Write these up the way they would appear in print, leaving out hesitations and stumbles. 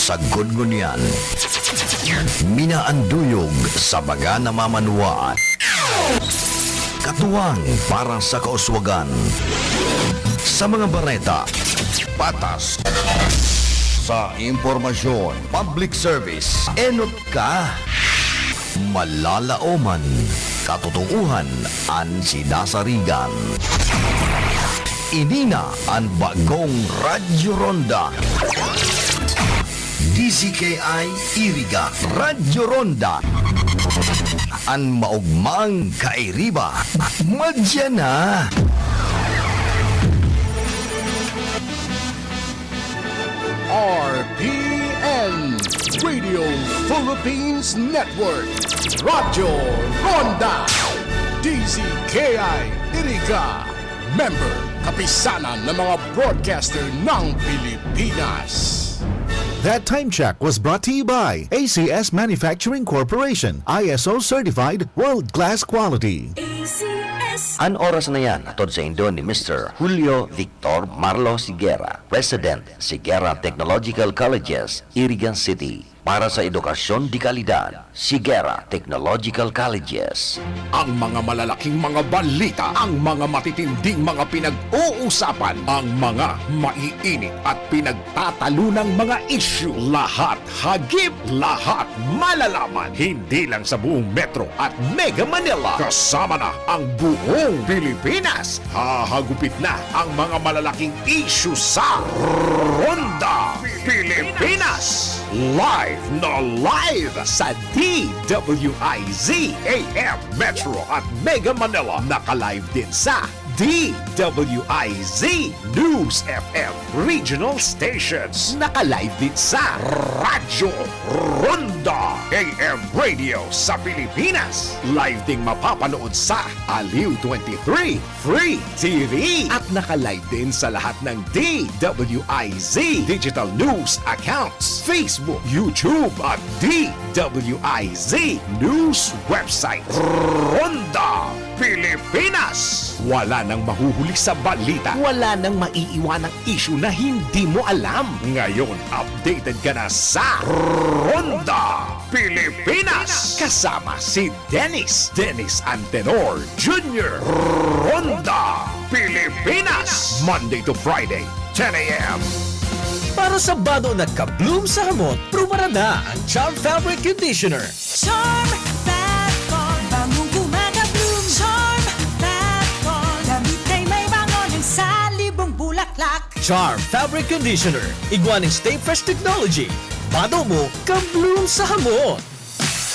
sa gudgunyan. Minaanduyog sa baga na mamanuwa. Katuwang para sa kauswagan. Sa mga bareta, patas. Sa impormasyon, public service, enot ka. Malalaoman, katotohanan ang sinasarigan. Inina ang bagong Radyo Ronda. DCKI Iriga Radyo Ronda. Ang maugmang kairiba. Madya na. RPN Radio Philippines Network Radyo Ronda DCKI Iriga Member Kapisanan ng mga broadcaster ng Pilipinas. That time check was brought to you by ACS Manufacturing Corporation, ISO certified world-class quality. An oras na yan, atod sa Indo ni Mr. Julio Victor Marlo Siguera, President, Siguera Technological Colleges, Irigan City. Para sa edukasyon di kalidad, Siguera Technological Colleges. Ang mga malalaking mga balita, ang mga matitinding mga pinag-uusapan, ang mga maiinit at pinagtatalunang mga issue. Lahat hagip, lahat malalaman. Hindi lang sa buong Metro at Mega Manila. Kasama na ang buong Pilipinas. Hahagupit na ang mga malalaking issue sa Ronda Pilipinas. Live na live sa DWIZ AM Metro at Mega Manila. Naka-live din sa DWIZ News FM Regional Stations. Naka-live din sa Radyo Ronda AM Radio sa Pilipinas. Live ding mapapanood sa Aliw 23 Free TV. At naka-live din sa lahat ng DWIZ Digital News accounts, Facebook, YouTube at DWIZ News website. Ronda Pilipinas. Wala nang mahuhuli sa balita. Wala nang maiiwanang issue na hindi mo alam. Ngayon, updated ka na sa Ronda Pilipinas. Kasama si Dennis Antenor Jr. Ronda Pilipinas. Monday to Friday, 10 a.m. Para sa bado na ka-bloom sa hamot, pruba na ang Charm Fabric Conditioner. Charm Fatcon, bangong gumagabloom. Charm Fatcon, damit ay may bango ng salibong bulaklak. Charm Fabric Conditioner, igwaning Stay Fresh Technology. Bado mo, ka-bloom sa hamot.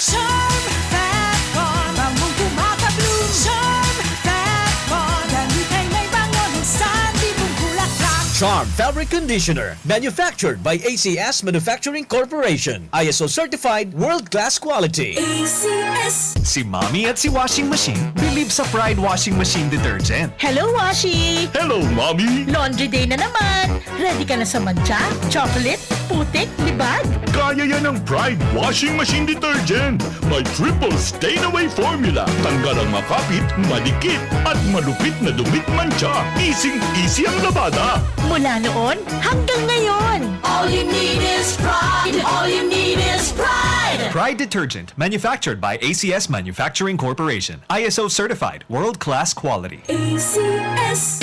Charm Fatcon, bangong gumagabloom. Charm Fatcon, damit ay may bango ng salibong bulaklak. Charm Fabric Conditioner, manufactured by ACS Manufacturing Corporation. ISO certified world-class quality. ACS. Si Mommy at si Washing Machine believe sa Pride Washing Machine Detergent. Hello, Washi! Hello, Mommy! Laundry day na naman! Ready ka na sa mancha, chocolate, putik, libag? Kaya yan ng Pride Washing Machine Detergent. May triple stain-away formula. Tanggal ang makapit, madikit, at malupit na dumit mancha. Easy ang labada. Mula noon hanggang ngayon. All you need is pride. All you need is pride. Pride Detergent, manufactured by ACS Manufacturing Corporation. ISO certified, world-class quality. ACS.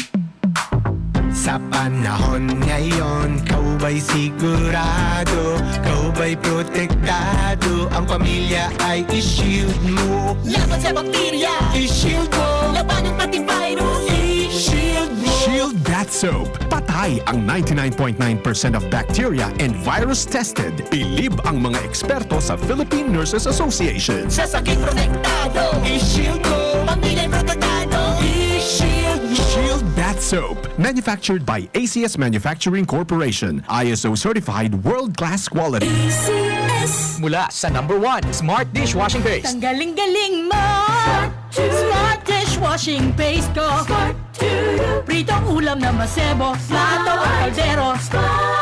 Sa panahon ngayon, kau ba'y sigurado? Kau ba'y protektado? Ang pamilya ay i-shield mo. Laban sa bakterya. I-shield mo. Laban ng pati virus. I-shield mo. Shield Bath Soap. Patay ang 99.9% of bacteria and virus tested. Bilib ang mga eksperto sa Philippine Nurses Association. Sa sakit protektado. I-shield mo. Pamilya protektado. I-shield mo. Shield Bath Soap. Manufactured by ACS Manufacturing Corporation. ISO certified world-class quality. ACS. Mula sa #1 Smart Dishwashing Paste. Ang galing-galing mo! Smart dishwashing paste ko. Pritong ulam na masebo, plato o kaldero.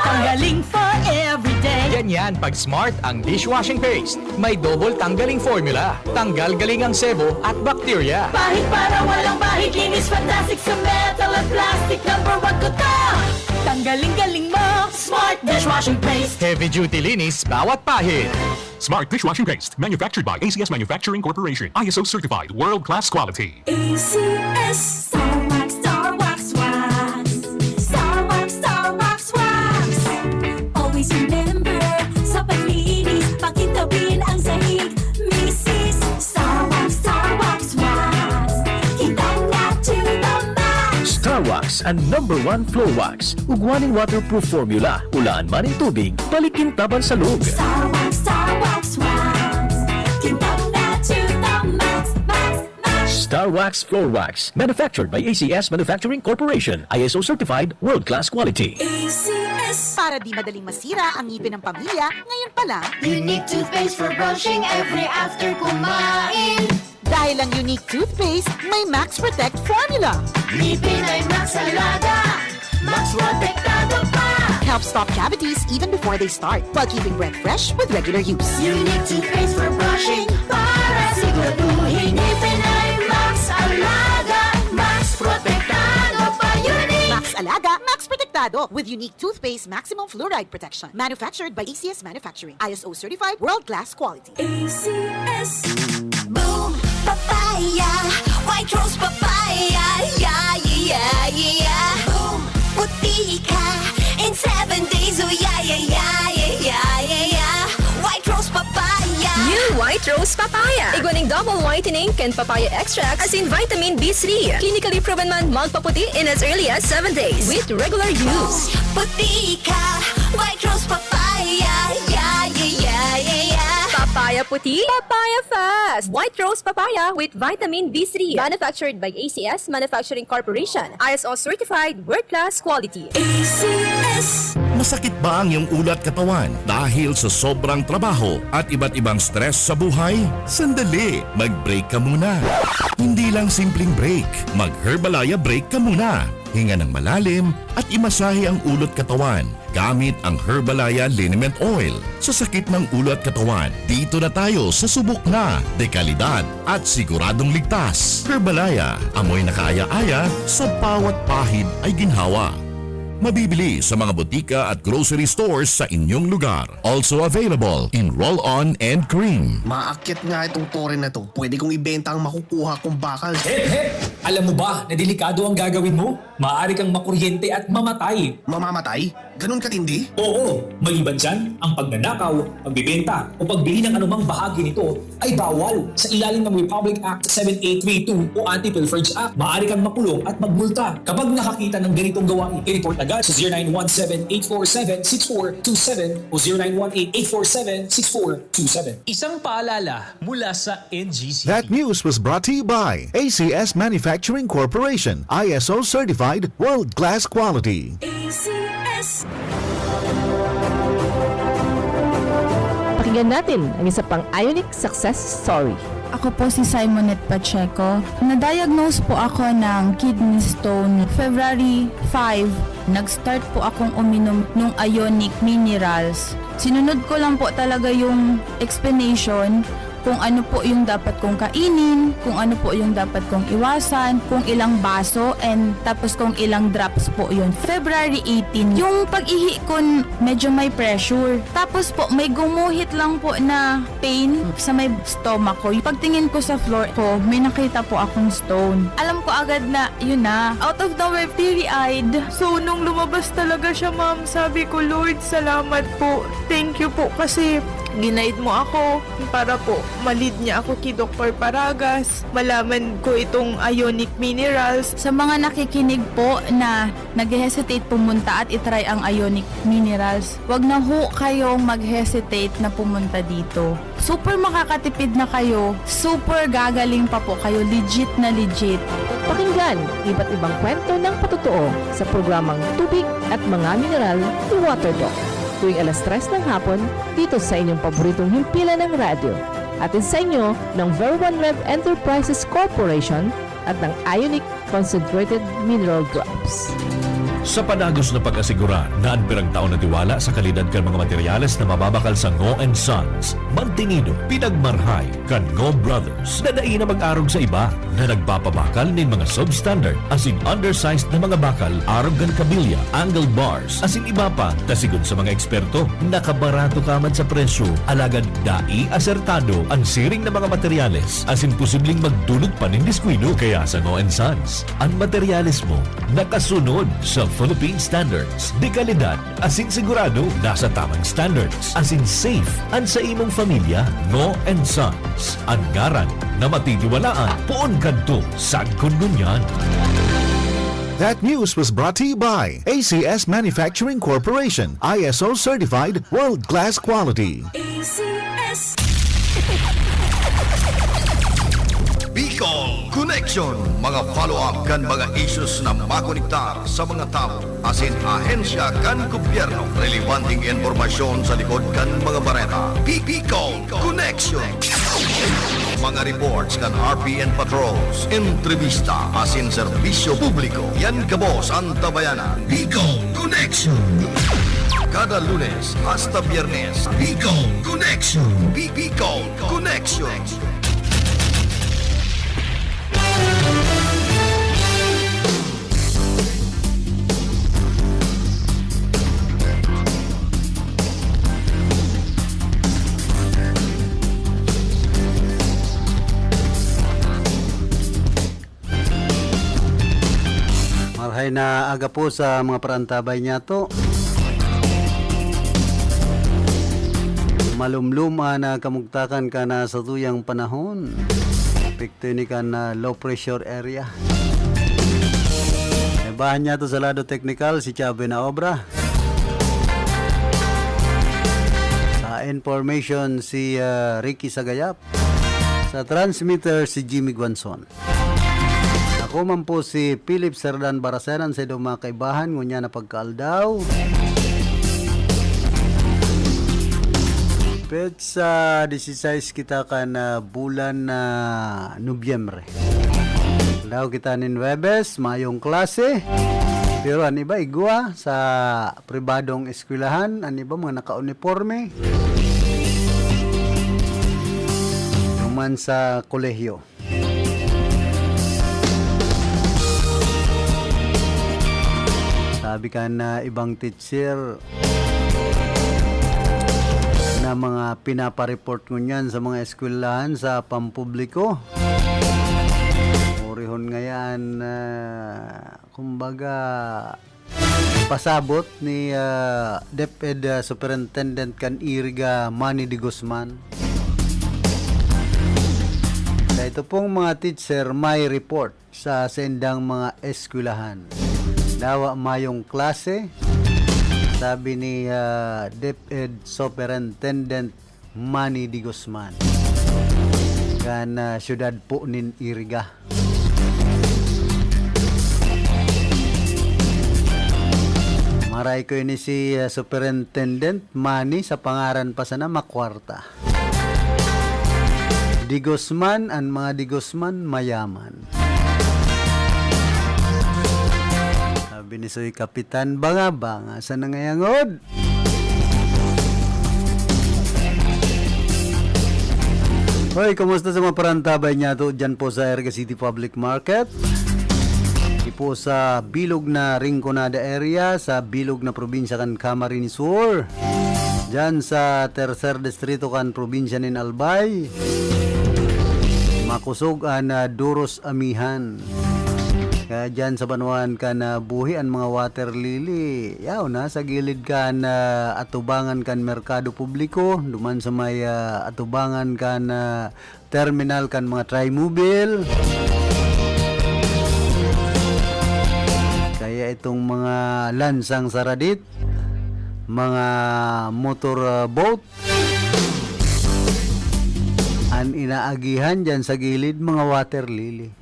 Tanggaling for everyday. Ganyan pag Smart ang dishwashing paste. May double tanggaling formula. Tanggal galing ang sebo at bakterya. Bahid para walang bahid. Linis fantastic sa metal at plastic. #1 ko to. Tanggaling-galing mo, Smart Dishwashing Paste. Heavy duty linis bawat pahid. Smart Dishwashing Paste, manufactured by ACS Manufacturing Corporation. ISO certified, world-class quality. ACS. Star Wax, Star Wax, Wax. Star Wax, Star Wax, Wax. Always remember, sa paglinis, pakintabin ang sahig. Mrs. Star Wax, Wax. Kitang na to the max. Star Wax ang #1 floor wax. Ugwaning waterproof formula. Ulaan man ang tubig, balikin taban sa lug. Star Wax, Wax. Kitang na to the max, max, max. Star Wax Floor Wax. Manufactured by ACS Manufacturing Corporation. ISO certified, world-class quality. ACS. Para di madaling masira ang ngipin ng pamilya, ngayon pa lang, Unique toothpaste for brushing every after kumain. dahil ang unique toothpaste, may Max Protect formula. Ngipin ay Max Alaga, Max Protektado pa. Helps stop cavities even before they start, while keeping breath fresh with regular use. Unique toothpaste for brushing para siguraduhin ngipin ay Max Alaga, Max Protektado pa. Unique. Max Alaga, Max Protectado with unique toothpaste maximum fluoride protection. Manufactured by ACS Manufacturing. ISO certified world-class quality. ACS. Boom, papaya, white rose papaya, yeah, yeah, yeah. Boom, puti ka in 7 days, oh yeah, yeah, yeah, yeah, yeah, yeah. White rose papaya. New White Rose Papaya. Iguaning double whitening and papaya extract as in vitamin B3. Clinically proven man magpaputi in as early as 7 days with regular use. Puti ka, white rose papaya, yeah, yeah, yeah, yeah, yeah. Papaya puti, papaya fast. White Rose Papaya with vitamin B3. Manufactured by ACS Manufacturing Corporation. ISO certified, world-class quality. ACS. Masakit ba ang iyong ulat katawan dahil sa sobrang trabaho at iba't ibang stress sa buhay? Sandali, mag-break ka muna. Hindi lang simpleng break, mag-Herbalaya break ka muna. Hinga ng malalim at imasahe ang ulot katawan gamit ang Herbalaya Liniment Oil. Sa sakit ng ulo at katawan, dito na tayo sa subok na, dekalidad at siguradong ligtas. Herbalaya, amoy na kaaya-aya sa bawat pahid ay ginhawa. Mabibili sa mga butika at grocery stores sa inyong lugar. Also available in roll-on and cream. Maakyat nga itong tore na to. Pwede kong ibenta ang makukuha kong bakal. Hep! Alam mo ba na delikado ang gagawin mo? Maaari kang makuryente at mamatay. Mamamatay? Ganun katindi? Oo, maliban dyan, ang pagnanakaw, pagbibenta o pagbili ng anumang bahagi nito ay bawal sa ilalim ng Republic Act 7832 o Anti-Pilferage Act. Maaari kang makulong at magmulta. Kapag nakakita ng ganitong gawain, i-report agad sa 0917-847-6427 o 0918-847-6427. Isang paalala mula sa NGC. That news was brought to you by ACS Manufacturing Corporation. ISO certified world-class quality. ACS. Pakinggan natin ang isa pang Ionic success story. Ako po si Simonette Pacheco. Na-diagnose po ako ng kidney stone February 5. Nag-start po akong uminom ng Ionic Minerals. Sinunod ko lang po talaga yung explanation kung ano po yung dapat kong kainin, kung ano po yung dapat kong iwasan, kung ilang baso, and tapos kung ilang drops po yun. February 18, yung pag-ihi ko medyo may pressure. Tapos po may gumuhit lang po na pain sa may stomach ko. Pagtingin ko sa floor ko, may nakita po akong stone. Alam ko agad na yun na. Out of nowhere, teary-eyed. So nung lumabas talaga siya, ma'am, sabi ko, Lord, salamat po. Thank you po kasi ginaid mo ako para po malid niya ako kay Dr. Paragas. Malaman ko itong Ionic Minerals. Sa mga nakikinig po na nag-hesitate pumunta at itry ang Ionic Minerals, wag na ho kayong mag-hesitate na pumunta dito. Super makakatipid na kayo. Super gagaling pa po kayo. Legit na legit. Pakinggan iba't ibang kwento ng patotoo sa programang Tubig at Mga Mineral ni Waterdoc. Tuwing alas 3 ng hapon, dito sa inyong paboritong himpilan ng radyo. Atin sa inyo ng Ver1 Rev Enterprises Corporation at ng Ionic Concentrated Mineral Drops. Sa panagos na pag-asigura na ang pirang taon na tiwala sa kalidad kan mga materyales na mababakal sa Ngo & Sons, mantinido, pinagmarhay kan Ngo Brothers na daí na mag-arog sa iba na nagpapabakal nin mga substandard as in undersized na mga bakal arog gan kabilya, angle bars as in iba pa tasigon sa mga eksperto nakabarato kaman sa presyo alagad dai asertado ang siring na mga materyales as in posibleng magdulot pa nin diskwido kaya sa Ngo & Sons ang materyales mo nakasunod sa Philippine standards di kalidad as in sigurado nasa tamang standards as in safe ang sa imong pamilya Ngo & Sons ang ngaran na matitiwalaan poon kadto sa kungunyan. That news was brought to you by ACS Manufacturing Corporation, ISO certified world-class quality. ACS. Bicol Connection, mga follow-up kan mga issues na makonektar sa mga tao asin ahensya kan gobyerno, relevanting informasyon sa likod kan mga bareta. Bicol Connection, mga reports kan RPN patrols, entrevista asin serbisyo publiko. Yan kabos ang tabayanan. Bicol Connection. Kada Lunes hasta Biyernes, Bicol Connection. Bicol Connection. Marhay na aga po sa mga parantabay niya to. Malumluma na kamugtakan ka na sa tuyang panahon. Epekto ni ka na low pressure area. Bahan niya to sa lado technical si Chabe na obra. Sa information si Ricky Sagayap. Sa transmitter si Jimmy Guanzon. Ako man po si Philip Serdan Baraseran sa mga kaibahan ngunya na pagkaaldaw. Petsa 16 kita ka na bulan na Nobyembre. Daw kita nin Webes, mayong klase. Pero an iba igwa sa pribadong eskwelahan, an iba mga naka-uniforme. Naman sa kolehiyo. Sabi ka na ibang teacher na mga pinapareport ko niyan sa mga eskwelahan sa pampubliko. Orihon ngayon, kumbaga, pasabot ni DepEd Superintendent kan Iriga Manny de Guzman. Sa ito pong mga teacher may report sa sendang mga eskwelahan. Dawa mayong klase, sabi ni DepEd Superintendent Manny de Guzman kan syudad po nin Iriga. Maray ko ini si Superintendent Manny sa pangaran pa sana makwarta. De Guzman, ang mga de Guzman mayaman. Sabi ni Soy Kapitan Banga sa nangayangod. Hoy, kumusta sa mga parantabay niya to dyan po sa Erga City Public Market? Di po sa bilog na Rinconada area, sa bilog na probinsya kan Camarines Sur. Dyan sa Tercer Distrito kan probinsya nin Albay. Makusog an Duros Amihan. Kaya dyan sa Banuan ka na buhi ang mga water lily. Yaw na, sa gilid ka na atubangan kan merkado publiko. Duman sa may atubangan ka na terminal kan mga trimobile. Kaya itong mga lansang saradit, mga motor boat, ang inaagihan dyan sa gilid mga water lily.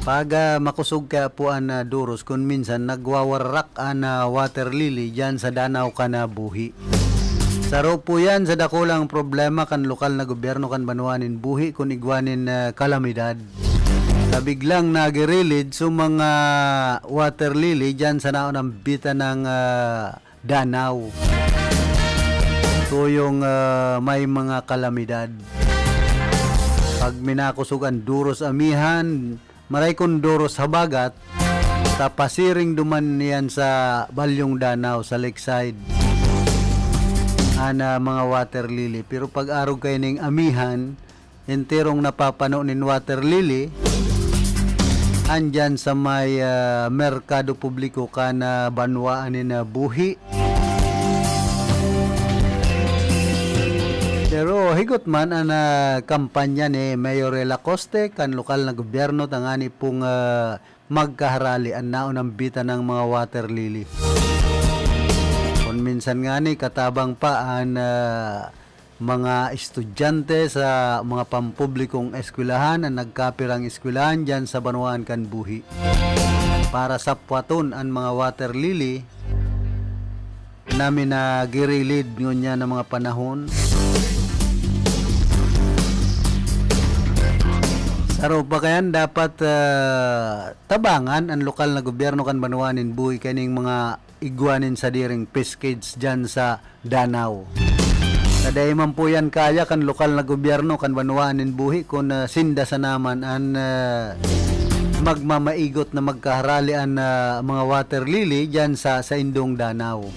Pag makusog ka po ang Duros, kung minsan nagwawarak ang water lily dyan sa danaw ka na buhi. Saro po yan sa dakulang problema kan lokal na gobyerno kan Banuanin buhi kung igwanin kalamidad. na biglang nagirilid sa mga water lily dyan sa naon ng bita ng Danau. Ito yung may mga kalamidad. Pag minakusugan duros amihan, maray kong duros habagat, tapasiring duman yan sa Balyong Danau sa lakeside. Ana mga water lily. Pero pag arog kayo ng amihan, enterong napapano nin water lily, andyan sa may merkado publiko ka na banwaan ni na buhi. Pero higot man ang kampanya ni Mayor Lacoste kan lokal na gobyerno tangani pong magkaharali ang naon ang bita ng mga water lily. Kung minsan nga ni katabang pa ang mga estudyante sa mga pampublikong eskwelahan ang nagkapirang eskwelahan dyan sa Banwaan kan Buhi para sa puwaton ang mga water lily namin na girilid ngunya ng mga panahon. Saro pa kayan dapat tabangan ang lokal na gobyerno kan Banwaanin Buhi kaning mga iguanin sa diring pescades dyan sa Danau. Kaday man po yan kaya kan lokal na gobyerno kan Banwaanin Buhi kung sinda sa naman ang magmamaigot na magkaharali ang mga water lily dyan sa Indong Danau.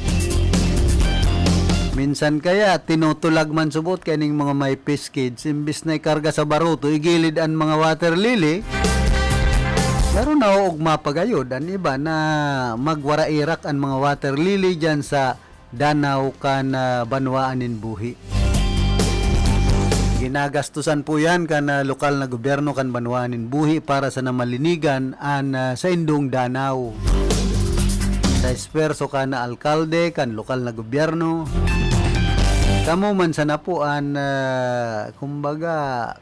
Minsan kaya tinutulag man subot kaning mga may pescades imbis na ikarga sa baruto igilid ang mga water lily. Pero nauugma pagayod ang iba na magwarairak ang mga water lily dyan sa Danau kan Banwaanin Buhi. Ginagastusan po yan kan lokal na gobyerno kan Banwaanin Buhi para sa namalinigan an sa Indong Danau. Sa esperso kan na alkalde kan lokal na gobyerno. Kamo man sana po an kumbaga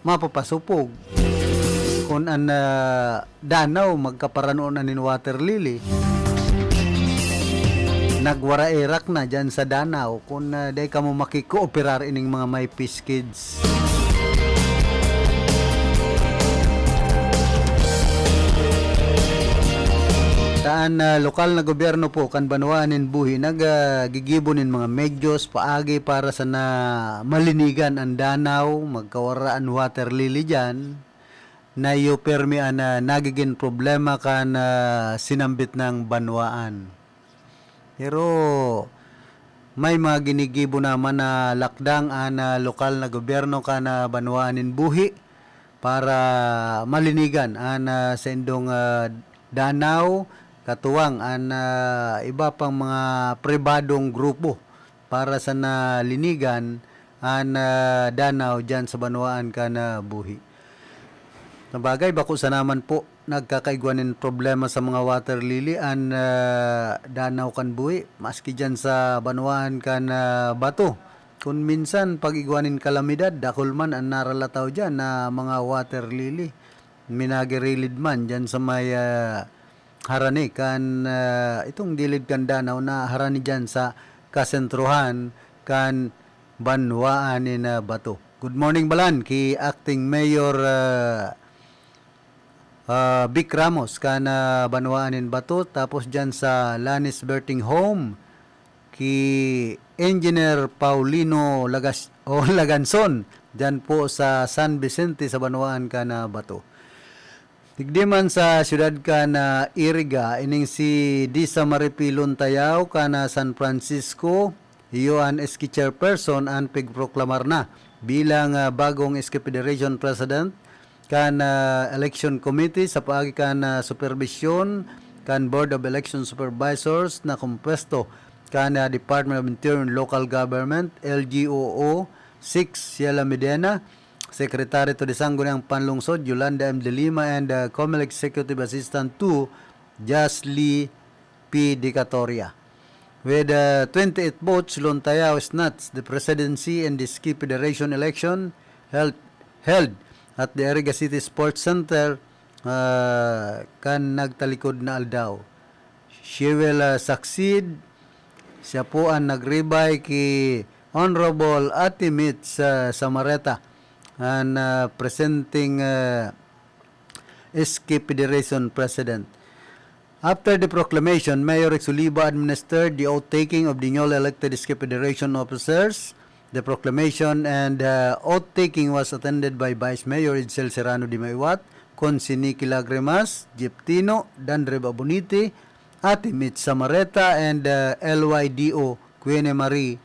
mapapasupog kung an Danau magkaparanoon anin water lily. Nagwarairak na dyan sa Danau kung day ka mo makikooperar ining mga may pescades. Saan lokal na gobyerno po kan Banwaanin Buhi nagagigibonin mga medyos paagi para sa na malinigan ang Danau, magkawaraan water lily dyan na permi an nagiging problema kan sinambit ng Banwaan. Pero may mga ginigibo naman na lakdang ang lokal na gobyerno ka na Banwaanin Buhi para malinigan ang sa Indong Danau, katuwang ang iba pang mga pribadong grupo para sa nalinigan ang Danau dyan sa Banwaan ka na Buhi. Nabagay bako sa naman po nagkakaigwanin problema sa mga water lily an Danau kan Buhi maski dyan sa Banwaan kan Bato. Kung minsan pag igwanin kalamidad dakol man ang naralataw dyan na mga water lily minagirilid man dyan sa may harani kan itong dilid kan Danau na harani dyan sa kasentruhan kan Banwaanin Bato. Good morning balan ki Acting Mayor Vic Ramos kana Banwaanin Bato, tapos dyan sa Lanis Berting Home ki Engineer Paulino Laganson dyan po sa San Vicente sa Banwaan kana Bato. Tigdiman sa siyudad kana Iriga ining si Disa Maripilon Tayaw kana San Francisco iyon SK Chairperson ang pigproklamar na bilang bagong SK Federation President kan election committee sa paagi kan supervision kan Board of Election Supervisors na kumpuesto kan Department of Interior and Local Government LGOO 6 Ciela Medina, Secretary to Sangguniang Panlungsod Yolanda M. De Lima, and COMELEC Executive Assistant 2 Jasly P. Dicatoria. With 28 votes, Lontayaw Snats the presidency and the SK Federation election held at the Iriga City Sports Center kan nagtalikod na aldaw. She will succeed. Siya po ang nagribay ki Honorable Ate Mitz Samareta and presenting SK Federation President. After the proclamation, Mayor Rex Oliva administered the oath-taking of the newly elected SK Federation officers. The proclamation and oath-taking was attended by Vice Mayor Edsel Serrano de Maiwat, Consi Nicky Lagrimas, Jeep Tino, Dandre Babonite, Ate Mitch Samareta, and LYDO Quene Marie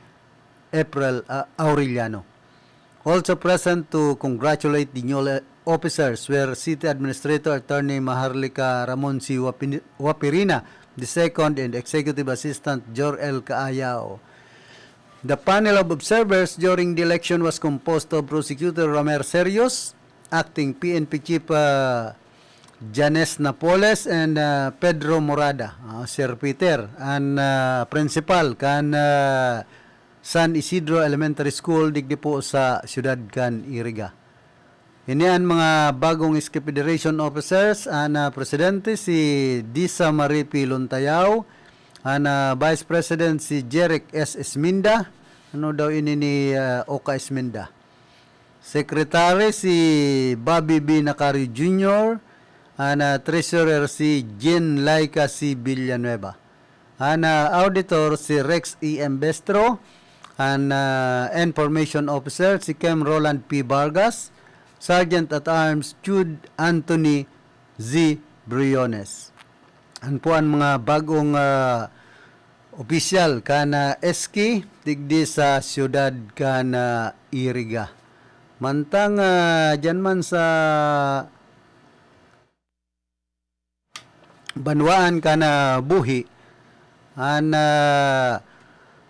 April Aureliano. Also present to congratulate the new officers were City Administrator Attorney Maharlika Ramon C. Wapirina II and Executive Assistant Jor-El Kaayao. The panel of observers during the election was composed of Prosecutor Romer Serios, Acting PNP Chief Janes Napoles, and Pedro Morada, Sir Peter, and Principal kan San Isidro Elementary School digdi po sa siyudad kan Iriga. Inian mga bagong SK Federation officers, ana presidente si Disa Marie P. Luntayaw, ana vice president si Jeric S. Esminda, ano daw ini ni Oka Esminda. Secretary si Bobby B. Nacario Jr., ana treasurer si Jean Laika C. Villanueva. Ana auditor si Rex E. Embestro, ana information officer si Kem Roland P. Vargas, Sergeant at Arms Jude Anthony Z. Briones. An po ang mga bagong opisyal kana SK digdi sa siyudad kana Iriga. Mantang dyan man sa banwaan kana buhi an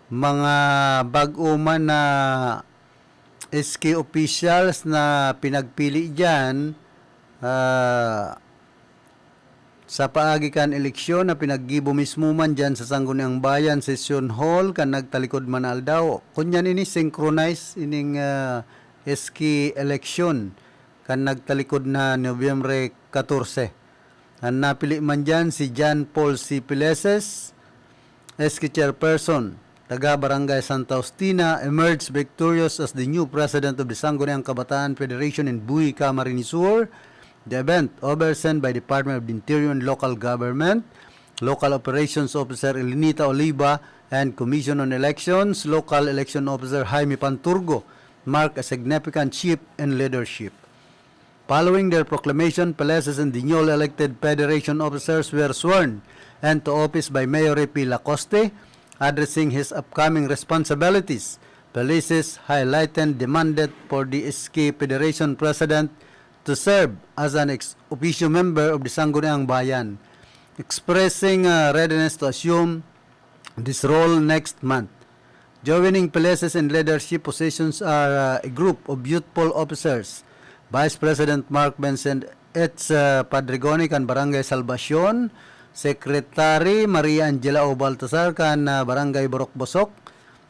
mga bag-uman na SK officials na pinagpili dyan sa paagi kan eleksyon na pinaggibo mismo man dyan sa Sangguniang Bayan Session Hall kan nagtalikod man aldaw. Kunyan ini synchronize ining SK election kan nagtalikod na Nobyembre 14. Ang napili man dyan si John Paul C. Pileses, SK Chairperson, taga Barangay Santa Justina, emerged victorious as the new president of the Sangguniang Kabataan Federation in Buhi, Camarines Sur. The event, overseen by Department of the Interior and Local Government, Local Operations Officer Elinita Oliva, and Commission on Elections, Local Election Officer Jaime Panturgo, marked a significant shift in leadership. Following their proclamation, Peleses and the newly elected Federation officers were sworn into office by Mayor P. Lacoste. Addressing his upcoming responsibilities, Peleses highlighted demanded for the SK Federation President to serve as an ex officio member of the Sangguniang Bayan, expressing readiness to assume this role next month. Joining Peleses in leadership positions are a group of youthful officers, Vice President Mark Benson Etz Padrigoni kan Barangay Salvacion, Secretary Maria Angela O. Baltasar kan Barangay Borok Bosok,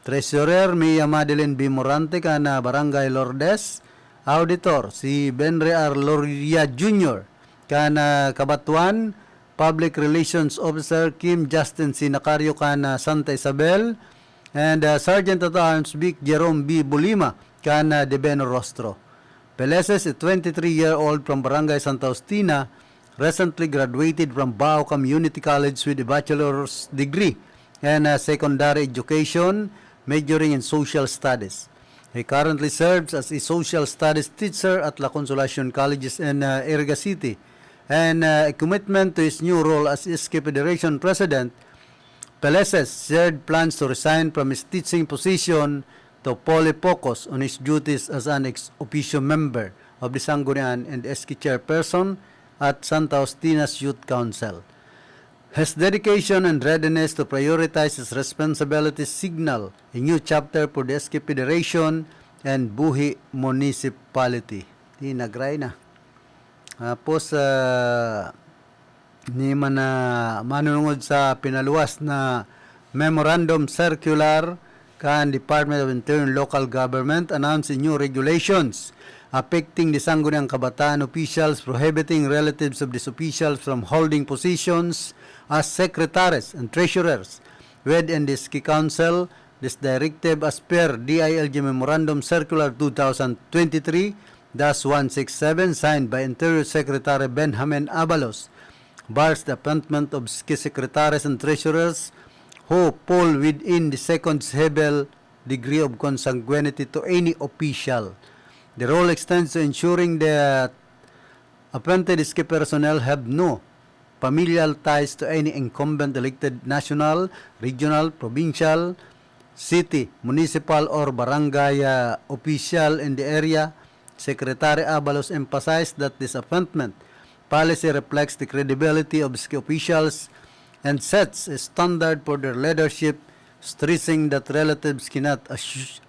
Treasurer Mia Madeline B. Morante kan Barangay Lourdes, Auditor si Benre R. Loria Jr. kan Kabatuan, Public Relations Officer Kim Justin C. Nacario kan Santa Isabel, and Sergeant at Arms Vic Jerome B. Bulima kan Debeno Rostro. Peleses, a 23-year-old from Barangay Santa Justina, recently graduated from Bao Community College with a bachelor's degree and secondary education, majoring in social studies. He currently serves as a social studies teacher at La Consolacion Colleges in Iriga City, and a commitment to his new role as SK Federation President, Peleses shared plans to resign from his teaching position to fully focus on his duties as an ex officio member of the Sangguniang and SK Chairperson at Santa Justina's Youth Council. His dedication and readiness to prioritize his responsibilities signal a new chapter for the SK Federation and Buhi Municipality. Tinagray na. Tapos, ni man na manunungod sa pinaluwas na Memorandum Circular kan Department of Interior and Local Government announcing new regulations affecting the Sangguniang Kabataan officials, prohibiting relatives of these officials from holding positions as secretaries and treasurers within the SK Council. This directive as per DILG Memorandum Circular 2023 167 signed by Interior Secretary Benjamin Abalos bars the appointment of key secretaries and treasurers who fall within the second civil degree of consanguinity to any official. The rule extends to ensuring that appointed key personnel have no familial ties to any incumbent elected national, regional, provincial, city, municipal, or barangay official in the area. Secretary Abalos emphasized that this appointment policy reflects the credibility of key officials and sets a standard for their leadership, stressing that relatives cannot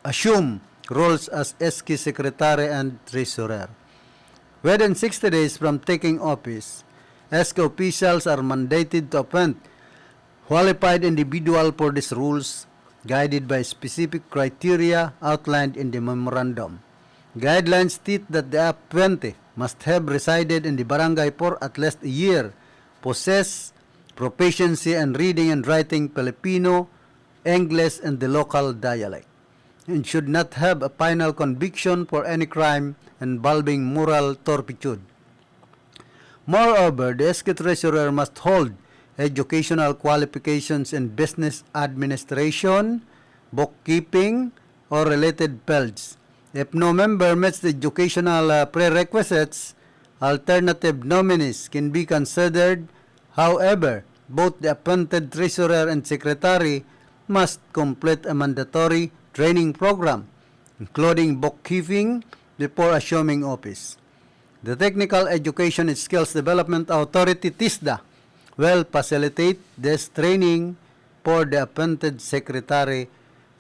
assume roles as SK Secretary and Treasurer. Within 60 days from taking office, SK officials are mandated to appoint qualified individual for these rules, guided by specific criteria outlined in the memorandum. Guidelines state that the appointee must have resided in the barangay for at least a year, possess proficiency in reading and writing Filipino, English, and the local dialect, and should not have a penal conviction for any crime involving moral turpitude. Moreover, the SK Treasurer must hold educational qualifications in business administration, bookkeeping, or related fields. If no member meets the educational prerequisites, alternative nominees can be considered. However, both the appointed treasurer and secretary must complete a mandatory training program, including bookkeeping, before assuming office. The Technical Education and Skills Development Authority, TISDA, will facilitate this training for the appointed secretary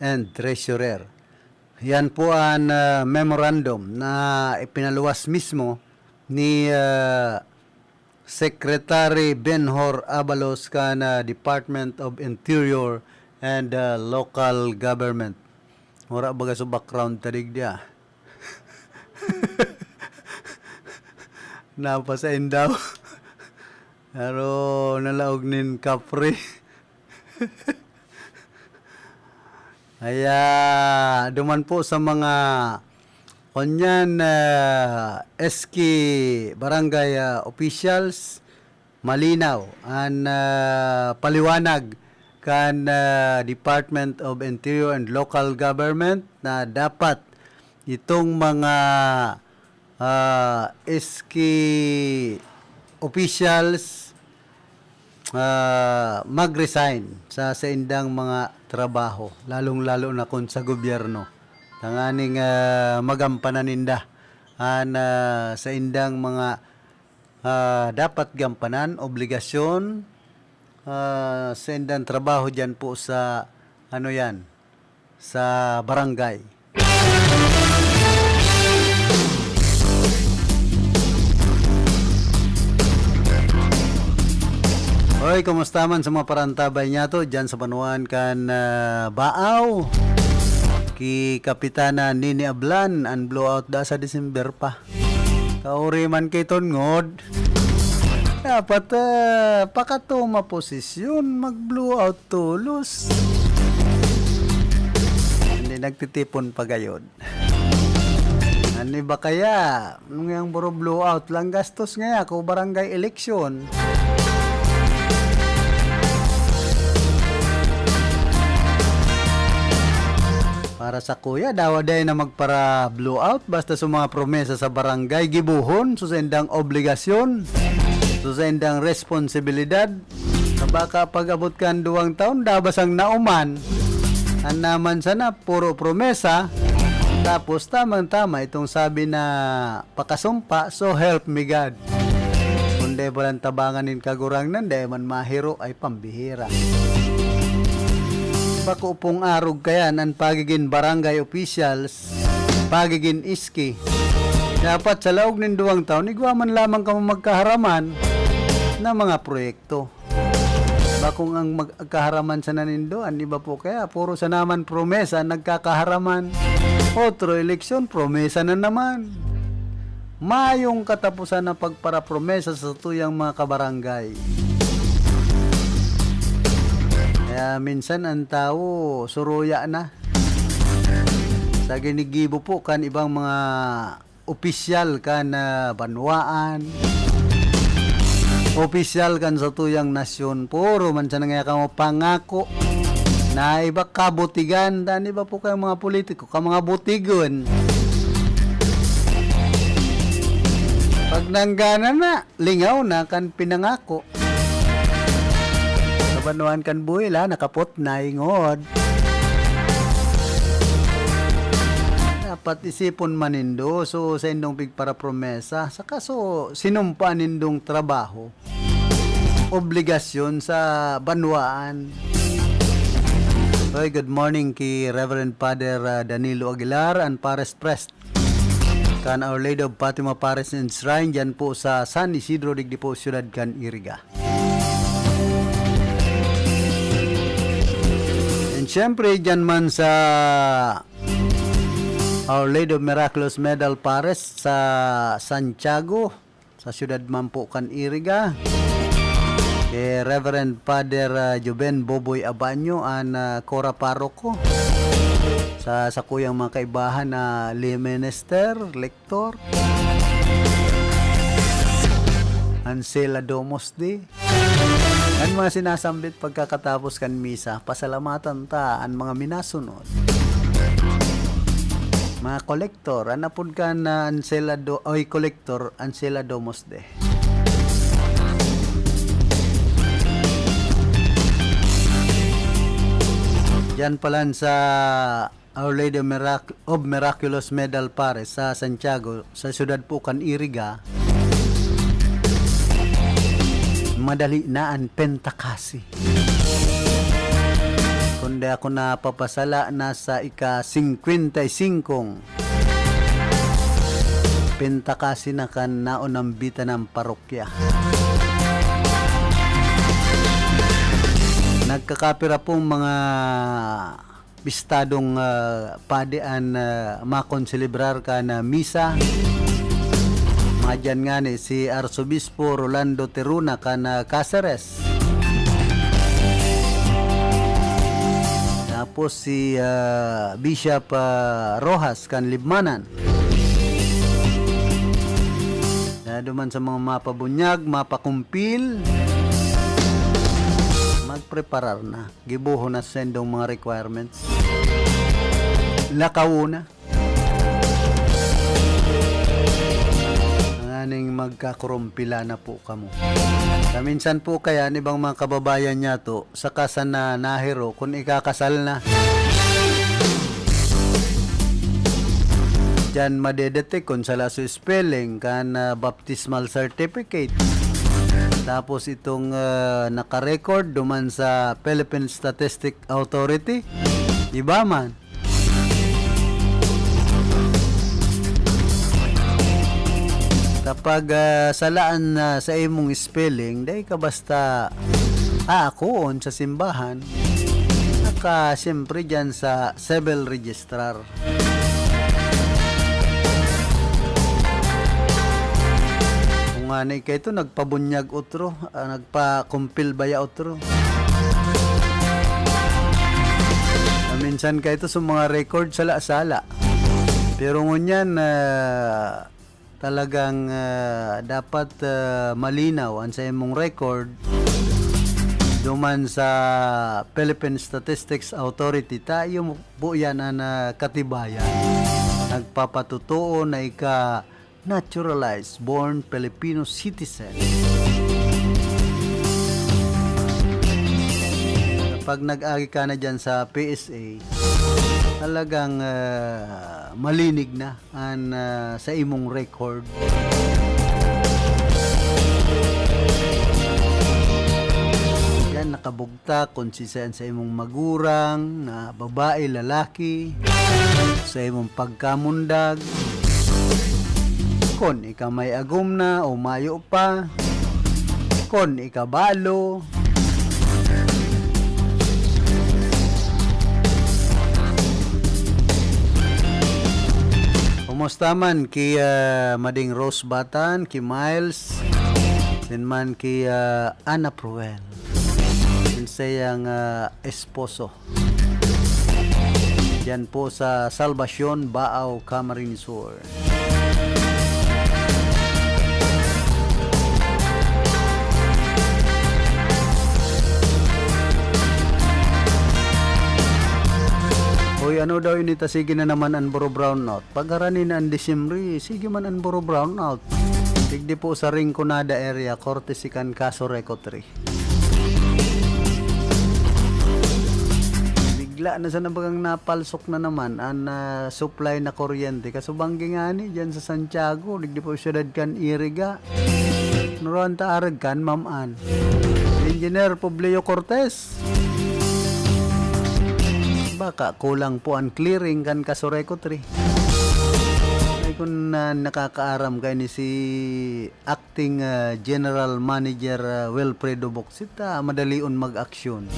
and treasurer. Yan po ang memorandum na ipinaluwas mismo ni Secretary Benhor Abalos kana Department of Interior and Local Government. Mura baga sa background tadig dia. Napasain daw. Pero nalaog nin kapre. Kaya duman po sa mga kanyan SK barangay officials, malinaw ang paliwanag kan Department of Interior and Local Government na dapat itong mga SK officials mag-resign sa indang mga trabaho, lalong-lalo na kung sa gobyerno. Tanganing magampanan ninda sa indang mga dapat gampanan, obligasyon sa indang trabaho dyan po sa sa barangay. Hoy, kumusta man sa mga parantabay niya to dyan sa panuan kan Baaw ki Kapitana Nini Ablan ang blowout da sa December pa. Kauri man kay ton ngod. Dapat pakatuma posisyon mag-blowout tulos. Hindi nagtitipon pa gayod. Ani ba kaya nung yung buro blowout lang gastos nga ko barangay election. Para sa kuya, dawaday na magpara blowout basta sa mga promesa sa barangay gibuhon, susendang obligasyon, susendang responsibilidad. Baka pag-abot kan 2 taon, dabasang nauman. Ang naman sana, puro promesa. Tapos tamang-tama itong sabi na pakasumpa, so help me God. Kundi walang tabanganin kagurang nanday man mahiro ay pambihira. Bako pong arog kaya ang pagiging barangay officials, pagiging iski. Dapat sa laog ng 2 taon, igwaman lamang ka magkaharaman na mga proyekto. Bakong ang magkaharaman sa nanindoan, di ba po kaya? Puro sa naman promesa, nagkakaharaman. Otro eleksyon, promesa na naman. Mayong katapusan ng pagparapromesa sa tuyang mga kabarangay. Kaya minsan ang tao suruya na. Sa ginigibo po kan ibang mga opisyal kan banwaan, opisyal kan sa tuyang nasyon, puro man siya nga kamo pangako na iba kabutigan, dan iba po kayong mga politiko, ka mga butigon. Pag nanggana na, lingaw na kan pinangako. Kabanuan kan buhila, nakapot na ingod. Dapat isipon manindo, so sa indong pigpara promesa, saka so sinumpa nindong trabaho, obligasyon sa banwaan. Okay, good morning kay Reverend Father Danilo Aguilar and Pares Prest. Kan Our Lady of Fatima Pares and Shrine dyan po sa San Isidro Digdipo, Ciudad Can Iriga. And syempre dyan man sa Our Lady of Miraculous Medal Pares sa Santiago, sa Ciudad Mampo Can Iriga. Kay Reverend Father Juben Boboy Abanyo and Cora Paroko. Sa kuyang mga kaibahan na lay minister, lektor, Ansela Domos di. Ang mga sinasambit pagkakatapos kan misa, pasalamatan ta ang mga minasunod. Mga kolektor, anapod ka na kolektor, Ansela Domos de. Diyan palan sa Our Lady of Miraculous Medal Pares sa Santiago, sa Ciudad po Can Iriga, madali na ang Pentakasi. Kundi ako napapasala na sa ika-55 Pentakasi na kan naunambita ng parokya. Nagkakapira pong mga bistadong padean makonselebrar ka na misa. Mga dyan nga ni si Arsobispo Rolando Teruna ka na Cáceres. Tapos si Bishop Rojas kan Libmanan. Duman sa mga mapabunyag, mapakumpil, magpreparar na. Gibuho na sendong mga requirements. Lakaw na. Ang aning magkakurumpila na po kamo. Kaminsan po kaya ibang mga kababayan niya to sa kasan na nahiro kung ikakasal na. Diyan madedetect kung sa laso spelling kan baptismal certificate. Tapos itong nakarecord duman sa Philippine Statistic Authority. Iba man. Kapag salaan sa imong spelling, dahil ka basta ako on sa simbahan, naka siyempre dyan sa civil registrar. Manay kay ito nagpabunyag utro, nagpa-kumpil baya utro. Minsan kay ito sa mga record sala-sala. Pero ngunyan talagang dapat malinaw ang sa imong record duman sa Philippine Statistics Authority, tayo po yan na katibayan. Nagpapatutuo na naturalized born Filipino citizen. Kapag nag-agi ka na dyan sa PSA, talagang malinig na sa imong record. Yan, nakabugta kung sa imong magurang na babae, lalaki, sa imong pagkamundag, kon ika may agum na o mayo pa, kon ika balo, kumusta man ki Mading Rose Batan, ki Miles, din man ki Ana Pruel, din sayang esposo yan po sa Salvacion, Baaw, Camarines Sur. ano daw inita, sige na naman ang buro brownout. Pag-aranin na ang Disyembre, sige man ang buro brownout. Tigdi po sa Rinconada area, courtesy kan Caso Reco 3. Bigla na sa nabagang napalsok na naman ang supply na kuryente. Kasubanggi nga ni dyan sa Santiago, digdi po siyudad kan Iriga. Nuruan taarag kan Maman. Engineer Publio Cortez. Baka kulang po ang clearing kan Caso Reco 3. Ay kung nakakaaram kay ni si Acting General Manager Wilfredo Boxita, madalion mag-aksyon.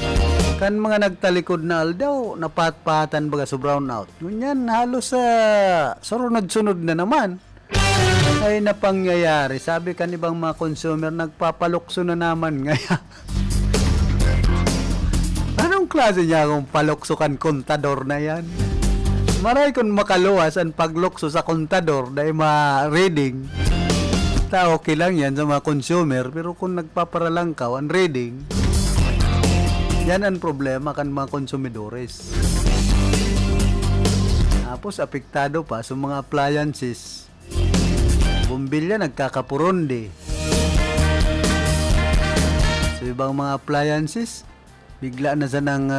Kan mga nagtalikod na aldaw, napatpatan baga sa brownout. Ngunyan, halos sa sunod-sunod na naman ay napangyayari. Sabi kan ibang mga consumer, nagpapalukso na naman ngaya. Anong klase niya kung palukso kan kontador na yan? Maray kung makaluwas ang paglukso sa kontador dahil ma-reading, okay lang yan sa mga consumer, pero kung nagpaparalangkaw ang reading, yan ang problema kan mga konsumidores. Tapos apektado pa sa mga appliances. Bumbilya nagkakapuronde. Sa ibang mga appliances, bigla na sa nang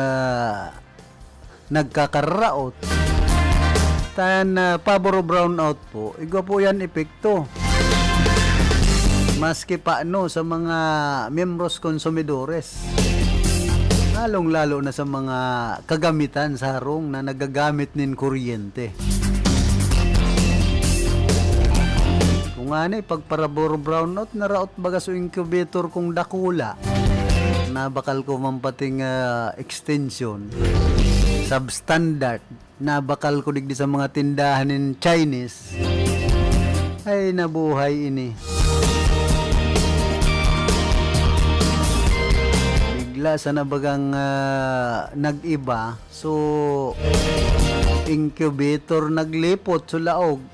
nagkakarraot. Tan paboro brownout po, igwa po yan epekto. Maski pa sa mga membros konsumidores. Lalong-lalo na sa mga kagamitan sa harong na nagagamit nin kuryente. Kung ano, pagparaboro brownout, naraot baga sa incubator kung dakula. Nabakal ko mampating extension. Substandard. Nabakal ko digdi sa mga tindahan in Chinese. Ay, nabuhay ini. Sa nabagang nag-iba, so incubator naglipot sa laog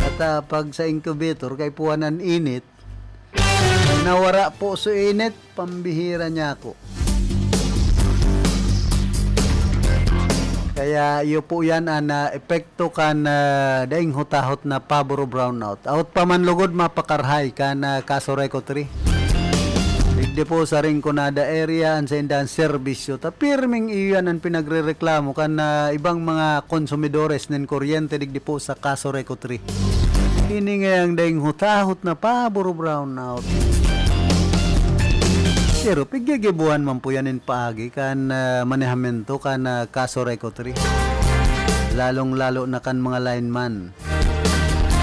at pag sa incubator kay puwanan init, nawara po sa init, pambihira niya ako. Kaya iyo po yan na epekto kan daing hutahot na paboro brownout. Out pa man lugod mapakarhay kan Caso Reco 3. Digdi po sa Rinconada area ang sa indang serbisyo. Tapirming iyan ang pinagrereklamo kan ibang mga konsumidores ng kuryente digdi po sa Caso Reco 3. Ini ngayang daing hutahot na paboro brownout. Pero pigyagibuhan man po yanin paagi kan manehamento kan Caso Reco 3. Lalong-lalo na kan mga lineman.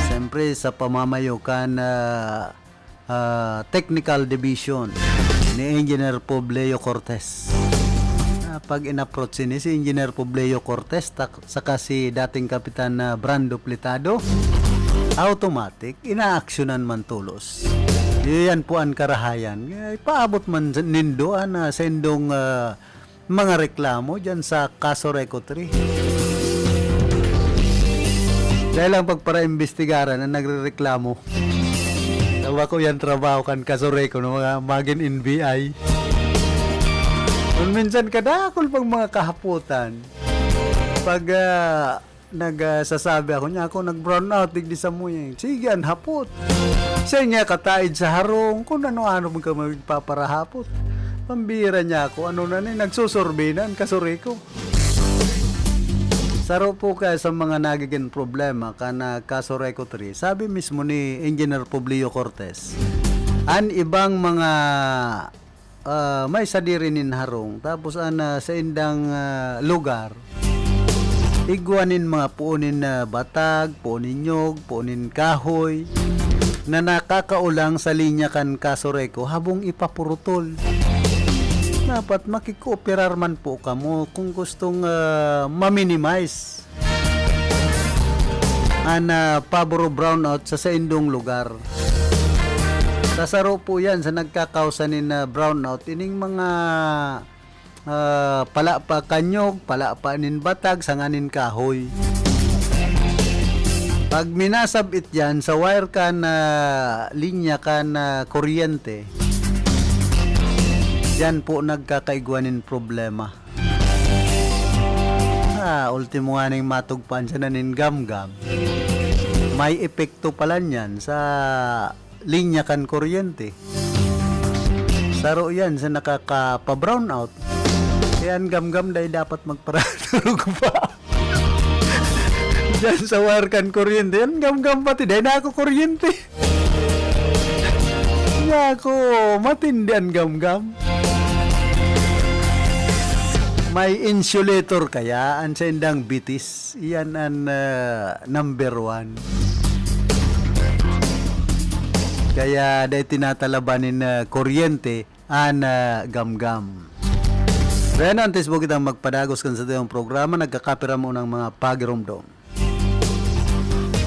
Siyempre sa pamamayo kan Technical Division ni Engineer Publio Cortez. Pag in-approach si Engineer Publio Cortez saka si dating Kapitan Brando Plitado, automatic inaaksyonan man tulos. Yan po ang karahayan. Ipaabot man nindo na sendong mga reklamo dyan sa Caso Reco 3. Dahil lang pagpara-imbestigaran na nagre-reklamo. Tawa ko yan trabaho kan Caso Reco ng mga magin NBI. Kung minsan kadakol pang mga kahaputan, pag nagsasabi ako niya, ako nag-brownout, digdi sa mo yan. Sige, ang hapot. Siya niya kataid sa harong, kung ano-ano ka magpaparahapot. Pambira niya ako, ano na nagsusurvey na ang Caso Reco. Saro po kaya sa mga nagiging problema kana Caso Reco 3, sabi mismo ni Engineer Publio Cortez, an ibang mga may sadirinin harong, tapos sa indang lugar, igwanin mga puunin na batag, puunin nyog, puunin kahoy, na nakakaulang sa linya kan Caso Reco habong ipapurutol. Dapat makikooperar man po kamo kung gustong ma-minimize ang paboro brownout sa indong lugar. Sasaro po yan sa nagkakausanin na brownout ining mga palapa kanyog, palapa nin batag, sanganin kahoy. Pag minasabit yan sa wire kan linya kan kuryente, yan po nagkakaigwanin problema. ultimo nga ning matugpan siya na gamgam. May epekto pala niyan sa linya kan kuryente. Saro yan sa nakaka-brown out. Kaya ang gamgam dahil dapat magparatulog pa. Diyan sa wire kan kuryente. Yan gamgam pati dahil na ako kuryente. Ako, matindi ang gamgam. May insulator kaya ang sendang bitis. Iyan ang number 1. Kaya dahil tinatalabanin kuryente ang gamgam. Kaya nantis mo kitang magpadagos kan sa tayong programa, nagkakapira mo ng mga pagiromdom.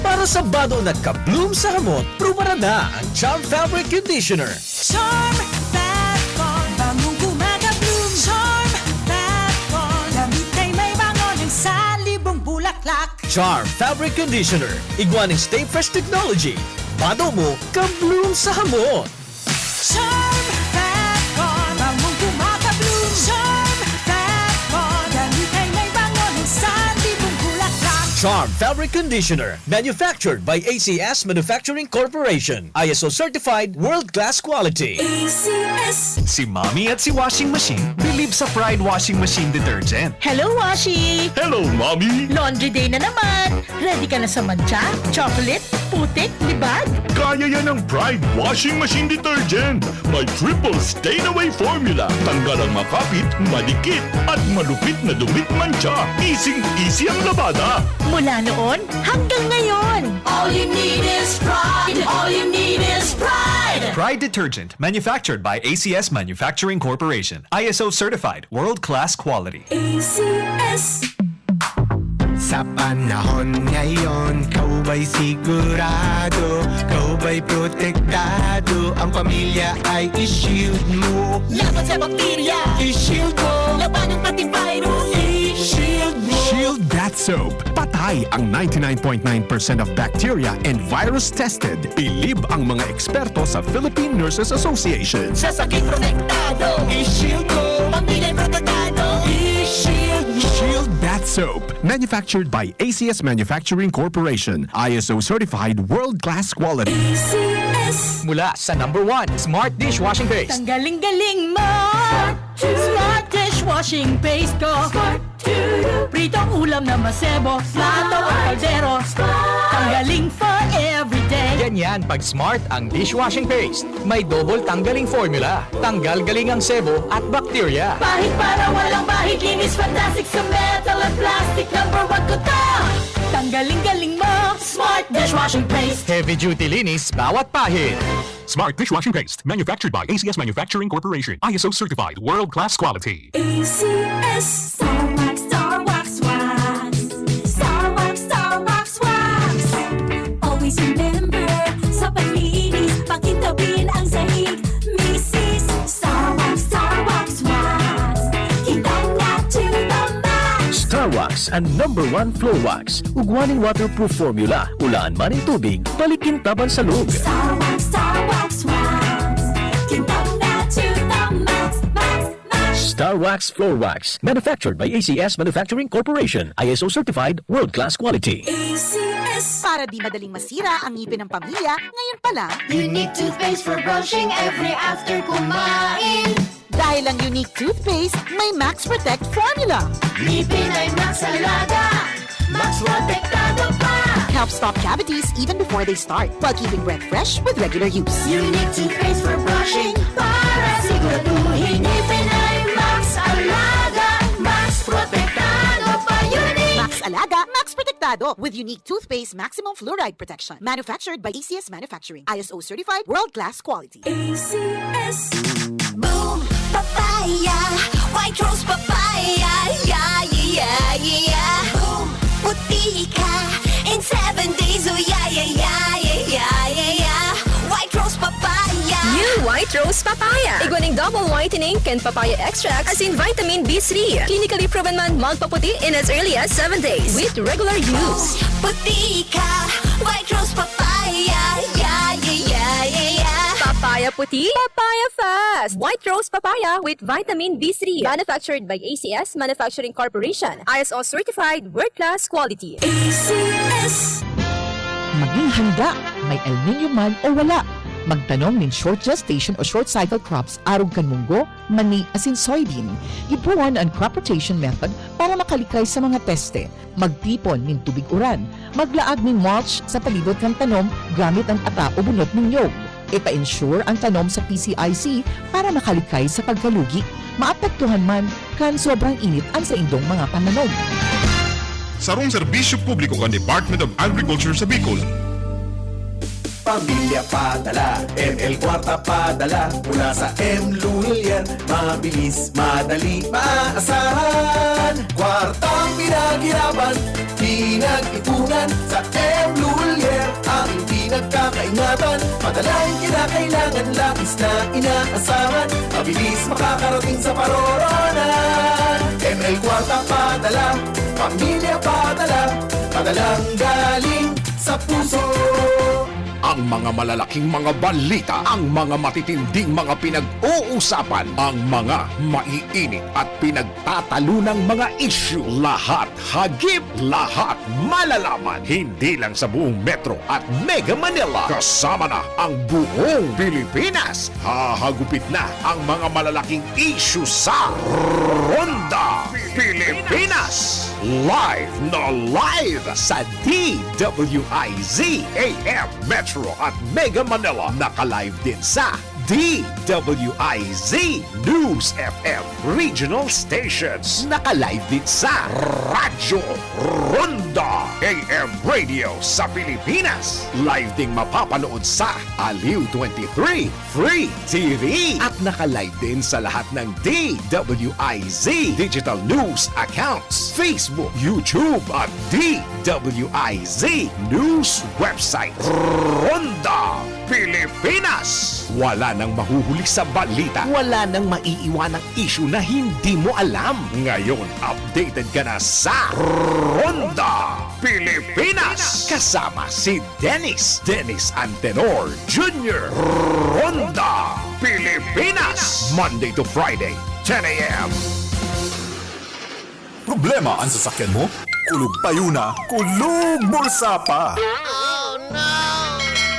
Para sa bado nagka-bloom sa hamot, prubara na ang Charm Fabric Conditioner. Charm Fat-Con, bangong kumaga-bloom. Charm Fat-Con, damit ay may bango ng salibong bulaklak. Charm Fabric Conditioner. Iguaning Stay Fresh Technology. Bado mo, ka-bloom sa hamot. Charm Fat-Con, bangong kumaga-bloom. Charm Fat-Con, damit ay may bango ng salibong bulaklak. Charm Fabric Conditioner. Manufactured by ACS Manufacturing Corporation. ISO certified world-class quality. ACS. Si Mommy at si Washing Machine believe sa Pride Washing Machine Detergent. Hello, Washi! Hello, Mommy! Laundry day na naman! Ready ka na sa mancha, chocolate, putik, libag? Kaya yan ang Pride Washing Machine Detergent. May triple stain-away formula. Tanggal ang makapit, madikit, at malupit na dumit mancha. Easy ang labada. Mula noon hanggang ngayon. All you need is pride. All you need is pride. Pride Detergent, manufactured by ACS Manufacturing Corporation. ISO certified, world-class quality. ACS. Sa panahon ngayon, kau ba'y sigurado? Kau ba'y protektado? Ang pamilya ay i-shield mo. Laban sa bakterya, I-shield mo. laban ng pati virus, I-shield mo. Shield That Soap. Patay ang 99.9% of bacteria and virus tested. Bilib ang mga eksperto sa Philippine Nurses Association. sa sakit protektado. I-shield mo. Pamilya protektado, I-shield mo. Shield That Soap. Manufactured by ACS Manufacturing Corporation. ISO certified world-class quality. ACS. Mula sa number 1, Smart Dishwashing Paste. Tanggaling-galing mo! Smart dishwashing paste ko. Pritong ulam na masebo, plato o kaldero. Tanggaling for everyday. Ganyan pag Smart ang dishwashing paste. May double tanggaling formula. Tanggal galing ang sebo at bakterya. Bahid para walang bahid, linis fantastic sa metal at plastic. Number 1 ko to. Tanggaling-galing mo! Smart dishwashing paste. Heavy duty linis bawat pahid. Smart Dishwashing Paste. Manufactured by ACS Manufacturing Corporation. ISO certified world-class quality. ACS. Star Wax, Star Wax, Wax. Star Wax, Star Wax, Wax. Always remember, sa paglinis, pakintabin ang sahig. Mrs. Star Wax, Star Wax, Wax. Kitang na to the max. Star Wax ang number 1 floor wax. Ugwaning waterproof formula. Ulaan man ang tubig, balikin taban sa loob. Star Wax, Star Wax, Wax. Kitang na to the max, max, max. Star Wax Floor Wax. Manufactured by ACS Manufacturing Corporation. ISO certified world-class quality. ACS. Para di madaling masira ang ngipin ng pamilya, ngayon pa lang, Unique toothpaste for brushing every after kumain. dahil ang unique toothpaste, may Max Protect formula. Ngipin ay Max Alaga. Max protektado pa. Helps stop cavities even before they start, while keeping breath fresh with regular use. Unique toothpaste for brushing para siguraduhin ngipin ay Max Alaga. Max protektado pa. Unique. Max Alaga, Max Protectado with unique toothpaste maximum fluoride protection. Manufactured by ACS Manufacturing. ISO certified world-class quality. ACS. Boom, papaya, white rose papaya, yeah, yeah, yeah. Boom, puti ka in 7 days, oh yeah, yeah, yeah, yeah, yeah, yeah. White rose papaya. New White Rose Papaya. Iguaning double whitening and papaya extract as in vitamin B3. Clinically proven man magpaputi in as early as 7 days with regular use. Puti ka, white rose papaya, yeah, yeah, yeah, yeah, yeah. Papaya puti, papaya fast. White rose papaya with vitamin B3. Manufactured by ACS Manufacturing Corporation. ISO certified world-class quality. ACS. Maging handa, may El Nino man o wala. Magtanong nin short gestation o short cycle crops arog kan munggo, mani asin soybean. Ibuwan ang crop rotation method para makalikay sa mga peste. Magtipon nin tubig uran. Maglaag nin mulch sa palibot kan tanom gamit ang ata o bunot ng nyog. Ipa-ensure ang tanom sa PCIC para makalikay sa pagkalugi. Maapektuhan man kan sobrang init ang sa indong mga pananom. Sarong serbisyo publiko kan Department of Agriculture sa Bicol. Pamilya padala, ML Kwarta padala, mula sa M. Lulian, mabilis, madali, maasahan. Kwartang pinaghirapan, pinag-ipunan, sa M. Lulian, aming pinagkakaingatan. Padalang kinakailangan, labis na inaasahan, mabilis makakarating sa paroronan. ML Kwarta padala, pamilya padala, padalang galing sa puso. Ang mga malalaking mga balita, ang mga matitinding mga pinag-uusapan, ang mga maiinit at pinagtatalunang mga issue. Lahat hagip, lahat malalaman. Hindi lang sa buong Metro at Mega Manila. Kasama na ang buong Pilipinas. Hahagupit na ang mga malalaking issue sa Ronda Pilipinas. Live na live sa DWIZ AM Metro at Mega Manila. Naka-live din sa DWIZ News FM Regional Stations. Naka-live din sa Radyo Ronda AM Radio sa Pilipinas. Live ding mapapanood sa Aliw 23 Free TV. At naka-live din sa lahat ng DWIZ Digital News accounts, Facebook, YouTube at DWIZ News website. Ronda Pilipinas. Wala nang mahuhuli sa balita. Wala nang maiiwanang issue na hindi mo alam. Ngayon, updated ka na sa Ronda Pilipinas. Kasama si Dennis Antenor Jr. Ronda Pilipinas. Monday to Friday, 10 a.m. Problema ang sasakyan mo? Kulog tayo na, kulog bulsa pa!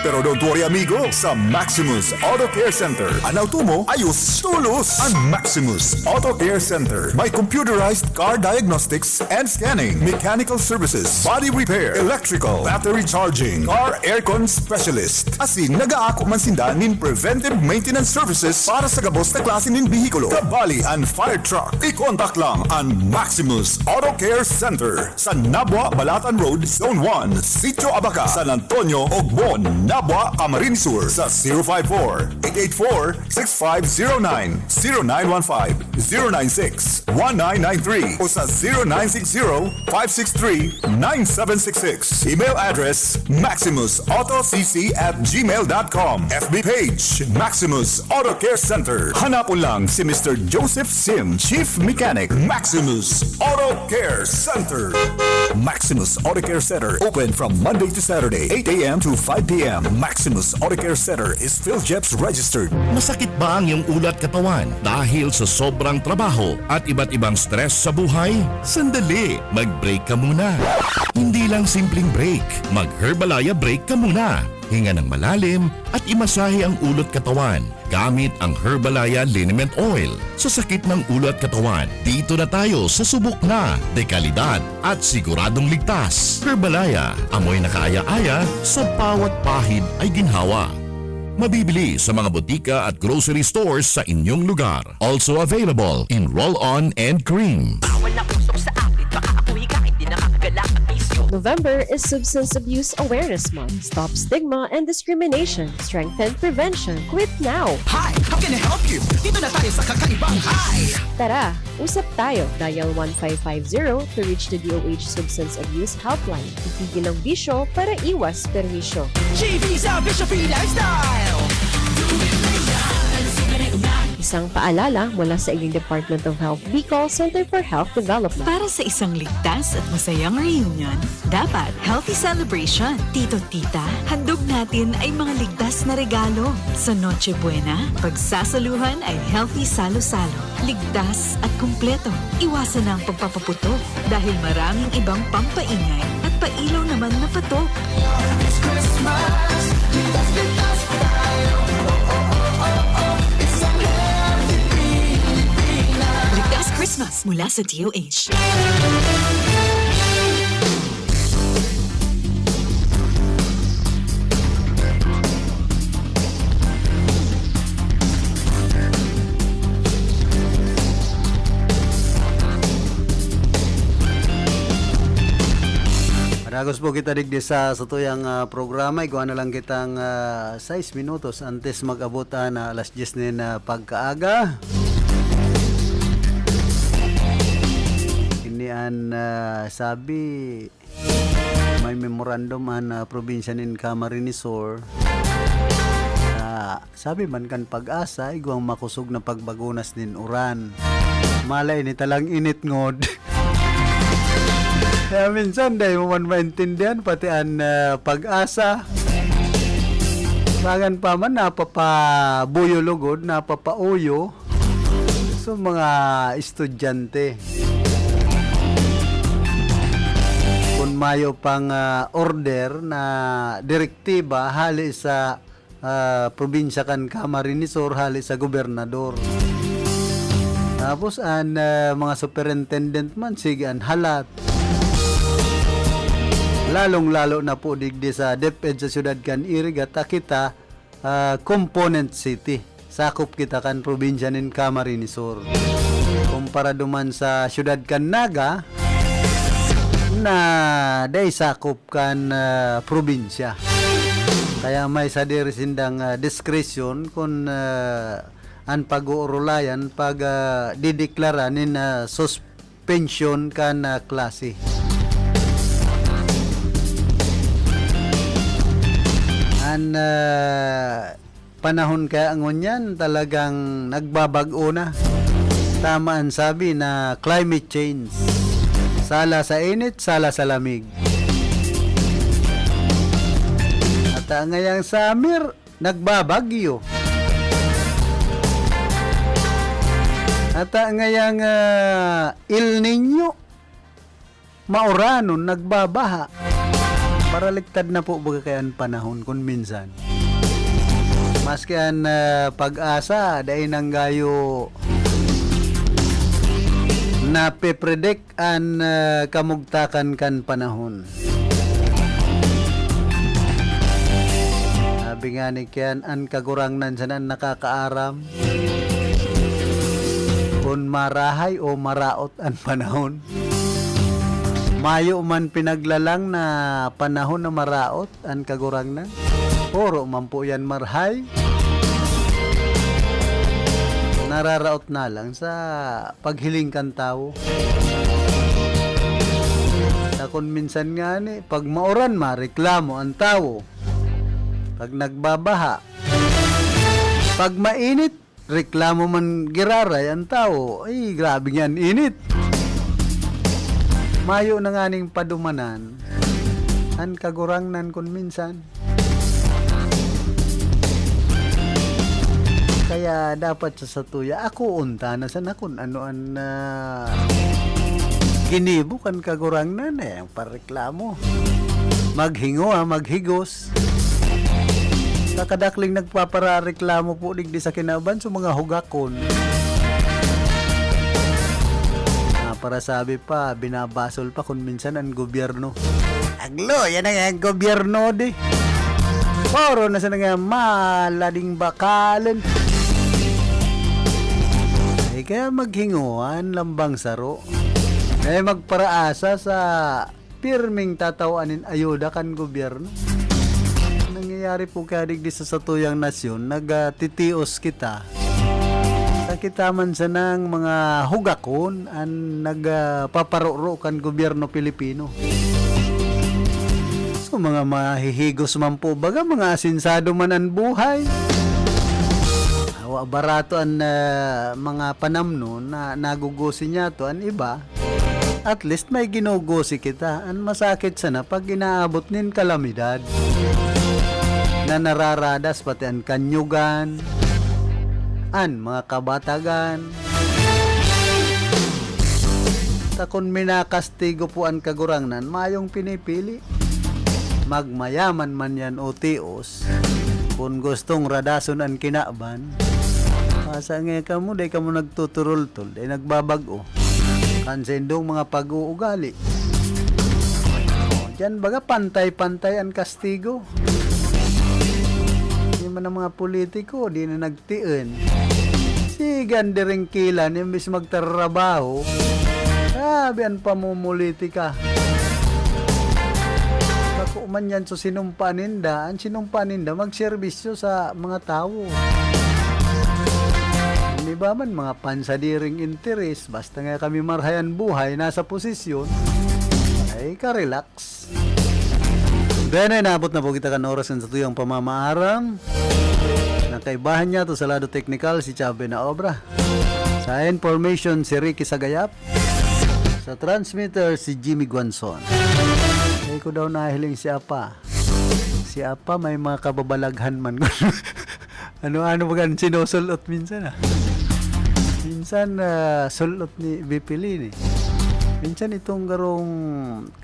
Pero don't worry amigo, sa Maximus Auto Care Center, ang auto mo ayos tulos. Ang Maximus Auto Care Center may computerized car diagnostics and scanning, mechanical services, body repair, electrical, battery charging, car aircon specialist. Asin nag-aako man sinda nin preventive maintenance services para sa gabos na klase nin bihikulo, kabali and fire truck. I-contact lang ang Maximus Auto Care Center sa Nabwa, Balatan Road, Zone 1, Sitio Abaca, San Antonio, Ogbon, Nabwa, Camarines Sur sa 054-884-6509, 0915-096-1993 o sa 0960-563-9766. Email address maximusautocc@gmail.com. FB page Maximus Auto Care Center. Hanapon lang si Mr. Joseph Sim, Chief Mechanic, Maximus Auto Care Center. Maximus Auto Care Center open from Monday to Saturday, 8 a.m. to 5 p.m. Maximus Auto Care Center is PhilJeps registered. Masakit ba ang iyong ulat katawan dahil sa sobrang trabaho at iba't ibang stress sa buhay? Sandali, mag-break ka muna. Hindi lang simpleng break, mag-Herbalaya break ka muna. Hinga ng malalim at imasahe ang ulot katawan gamit ang Herbalaya Liniment Oil. Sa sakit ng ulot katawan, dito na tayo sa subok na, dekalidad at siguradong ligtas. Herbalaya, amoy na kaaya-aya, sa bawat pahid ay ginhawa. Mabibili sa mga botika at grocery stores sa inyong lugar. Also available in roll-on and cream. November is Substance Abuse Awareness Month. Stop stigma and discrimination. Strengthen prevention. Quit now. Hi! How can I help you? Dito na tayo sa kakaibang Hi! Tara, usap tayo. Dial 1550 to reach the DOH Substance Abuse Helpline. Itigil ang bisyo para iwas perwisyo. GV's our Bishop Lifestyle! Isang paalala mula sa inyong Department of Health Bicol Center for Health Development. Para sa isang ligtas at masayang reunion, dapat healthy celebration. Tito, tita, handog natin ay mga ligtas na regalo. Sa Noche Buena, pagsasaluhan ay healthy salo-salo. Ligtas at kumpleto. Iwasan na ang pagpapaputok dahil maraming ibang pampaingay at pailaw naman na patok. This Christmas, ligtas tayo. It's a healthy Pilipinas. Ligtas Christmas mula sa DOH. Nagos po kita digdi sa tuyang programa. Iguan na lang kitang 6 minutos antes mag-abot na alas 10 nin pagkaaga. Inian sabi may memorandum an probinsya nin Camarines Sur. Sabi man kan pag-asa iguang makusog na pagbagunas nin uran. Malay ni talang init ngod. Kaya minsan dahil mo man maintindihan pati ang pag-asa. Bagan pa man napapabuyo lugod, napapauyo sa mga estudyante. Kung mayo pang order na direktiba hali sa probinsya kan Camarines Sur, hali sa gobernador. Tapos ang mga superintendent man sige ang halat. Lalong-lalo na po digdi sa DepEd sa siyudad kan Iriga kita component city. Sakop kita kan probinsya nin Camarines Sur. Kumpara duman sa siyudad kan Naga na day sakop kan probinsya. Kaya may sa sindang discretion kung ang pag-uurulayan pag dideklara nin suspension kan klase. Panahon kaya ang ngunyan talagang nagbabago na. Tama ang sabi na climate change. Sala sa init, sala sa lamig. At ngayang summer, nagbabagyo. At ngayang El Nino, mauranon, nagbabaha. Para liktad na po baga kayan panahon kung minsan. Maski ang pag-asa dahil nang gayo na pe-predict ang kamugtakan kan panahon. Sabi nga ni Kian, ang kagurangnan sa nan nakakaaram kung marahay o maraot ang panahon. Mayo man pinaglalang na panahon na maraot ang kagurangnan. Puro man po yan marhay. Nararaot na lang sa paghiling kan tao. Sa kung minsan nga ni, pag mauran reklamo ang tao. Pag nagbabaha. Pag mainit, reklamo man giraray ang tao. Ay, grabe nga ang init. Mayo na nga ning padumanan ang kagurangnan kung minsan. Kaya dapat sa satuya ako unta na sana kung ano ang ginibo kan kagurangnan ang pareklamo. Maghingo maghigos. Kakadakling nagpaparareklamo po digdi sa kinaban sa mga hugakon. Para sabi pa, binabasol pa kung minsan ang gobyerno. Aglo, yan ang gobyerno di. Poro na sa nga malading bakalan. Ay kaya maghinguan, lambang saro. Ay magparaasa sa pirming tatawanin ayuda kan gobyerno. Nangyayari po kaya digdi sa satuyang nasyon, nagtitios kita. Kita man sa nang mga hugakon ang nagpaparoro kan gobyerno Pilipino. So mga mahihigos man po baga, mga asinsado man ang buhay. wa barato ang mga panamno na nagugosi niya to an iba. At least may ginugosi kita. Ang masakit sana pag inaabot nin kalamidad na nararadas pati ang kanyugan, an mga kabatagan. Takon minakastigo po ang kagurangnan, mayong pinipili. Magmayaman man yan o tios, kung gustong radason ang kinaban, masa nga ka mo, day ka mo nagtuturultol, day nagbabago. Kansendong mga pag-uugali. Diyan baga pantay-pantay ang kastigo. Hindi man ang mga politiko, di na nagtiin. Sigan diring kilan, imbis magtrabaho, sabi ang pamumulitika. Ako man yan so sinumpaninda, ang sinumpaninda magserbisyo sa mga tao. Di ba man mga pansadiring interes, basta nga kami marhayan buhay, nasa posisyon, ay ka-relax. Then ay naabot na po kita kan oras sa tuyong pamamaaram. Nakaibahan niya to sa lado technical si Chabe na obra. Sa information si Ricky Sagayap. Sa transmitter si Jimmy Guanzon. Ay ko daw nahiling si Apa. Si Apa may mga kababalaghan man. Ano-ano ba gan sinusulot minsan Minsan sulot ni Bipili eh. Minsan itong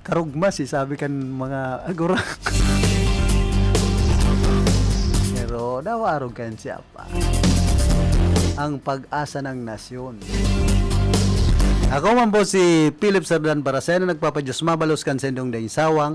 karugmas sabi kan mga agurang. Pero nawarog kan siya pa. Ang pag-asa ng nasyon. Ako man po si Philip Sardan Baracena, nagpapadyos mabalos kan sendong daing sawang.